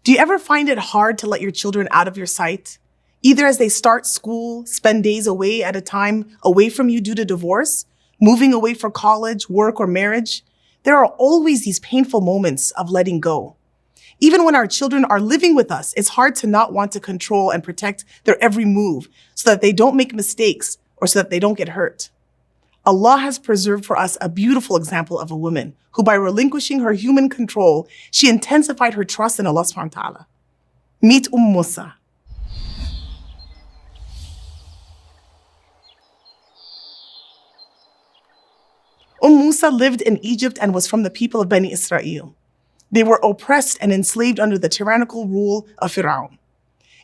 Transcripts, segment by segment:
Do you ever find it hard to let your children out of your sight? Either as they start school, spend days away at a time away from you due to divorce, moving away for college, work, or marriage. There are always these painful moments of letting go. Even when our children are living with us, it's hard to not want to control and protect their every move so that they don't make mistakes or so that they don't get hurt. Allah has preserved for us a beautiful example of a woman who, by relinquishing her human control, she intensified her trust in Allah subhanahu wa ta'ala. Meet Musa. Musa lived in Egypt and was from the people of Bani Israel. They were oppressed and enslaved under the tyrannical rule of Fir'aun.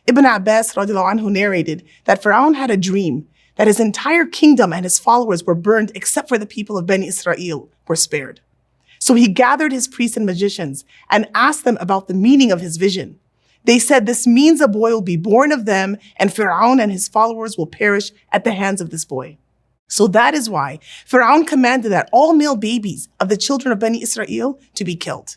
Ibn Abbas radiallahu anhu narrated that Fir'aun had a dream that his entire kingdom and his followers were burned except for the people of Bani Israel were spared. So he gathered his priests and magicians and asked them about the meaning of his vision. They said, "This means a boy will be born of them, and Fir'aun and his followers will perish at the hands of this boy." So that is why Fir'aun commanded that all male babies of the children of Bani Israel to be killed.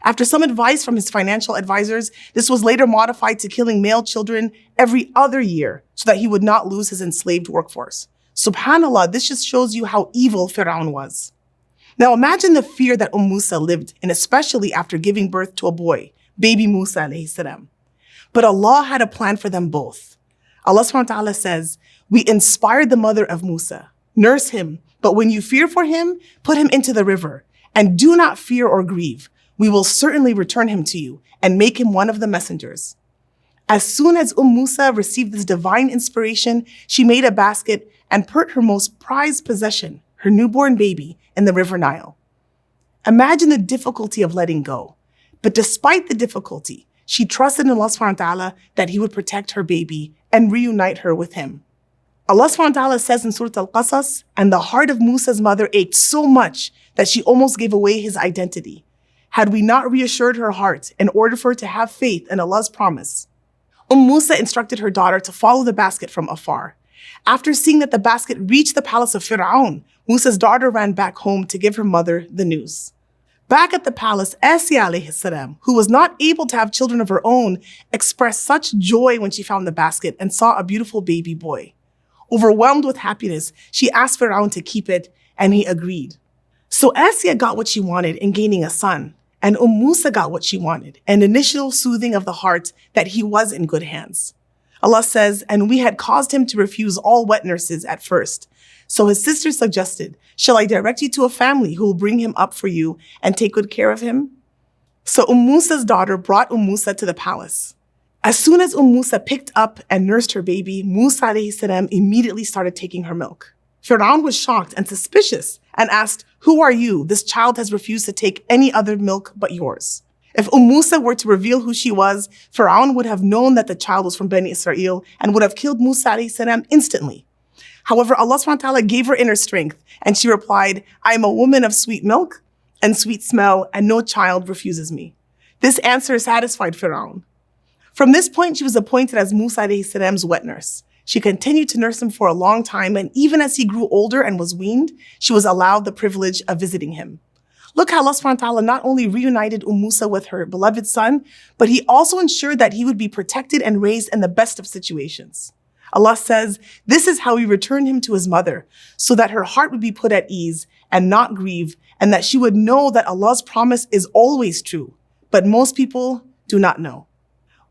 After some advice from his financial advisors, this was later modified to killing male children every other year so that he would not lose his enslaved workforce. SubhanAllah, this just shows you how evil Fir'aun was. Now imagine the fear that Musa lived in, especially after giving birth to a boy, baby Musa alayhi salam. But Allah had a plan for them both. Allah subhanahu wa ta'ala says, "We inspired the mother of Musa. Nurse him, but when you fear for him, put him into the river, and do not fear or grieve. We will certainly return him to you and make him one of the messengers." As soon as Musa received this divine inspiration, she made a basket and put her most prized possession, her newborn baby, in the river Nile. Imagine the difficulty of letting go. But despite the difficulty, she trusted in Allah subhanahu wa ta'ala that he would protect her baby and reunite her with him. Allah subhanahu wa ta'ala says in Surah Al-Qasas, "And the heart of Musa's mother ached so much that she almost gave away his identity. Had we not reassured her heart in order for her to have faith in Allah's promise?" Musa instructed her daughter to follow the basket from afar. After seeing that the basket reached the palace of Fir'aun, Musa's daughter ran back home to give her mother the news. Back at the palace, Asiyah alayhi salam, who was not able to have children of her own, expressed such joy when she found the basket and saw a beautiful baby boy. Overwhelmed with happiness, she asked Fir'aun to keep it, and he agreed. So Asiyah got what she wanted in gaining a son, and Musa got what she wanted, an initial soothing of the heart that he was in good hands. Allah says, "And we had caused him to refuse all wet nurses at first. So his sister suggested, 'Shall I direct you to a family who will bring him up for you and take good care of him?' So Musa's daughter brought Musa to the palace. As soon as Musa picked up and nursed her baby, Musa alayhi salam immediately started taking her milk. Fir'aun was shocked and suspicious and asked, "Who are you? This child has refused to take any other milk but yours." If Musa were to reveal who she was, Fir'aun would have known that the child was from Bani Israel and would have killed Musa alayhi salam instantly. However, Allah subhanahu wa ta'ala gave her inner strength, and she replied, "I am a woman of sweet milk and sweet smell, and no child refuses me." This answer satisfied Fir'aun. From this point, she was appointed as Musa alayhi salam's wet nurse. She continued to nurse him for a long time, and even as he grew older and was weaned, she was allowed the privilege of visiting him. Look how Allah subhanahu wa ta'ala not only reunited Musa with her beloved son, but he also ensured that he would be protected and raised in the best of situations. Allah says, "This is how we returned him to his mother, so that her heart would be put at ease and not grieve, and that she would know that Allah's promise is always true. But most people do not know."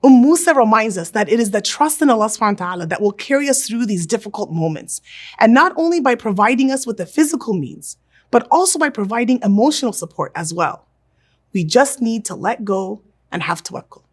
Musa reminds us that it is the trust in Allah subhanahu wa ta'ala that will carry us through these difficult moments, and not only by providing us with the physical means, but also by providing emotional support as well. We just need to let go and have tawakkul.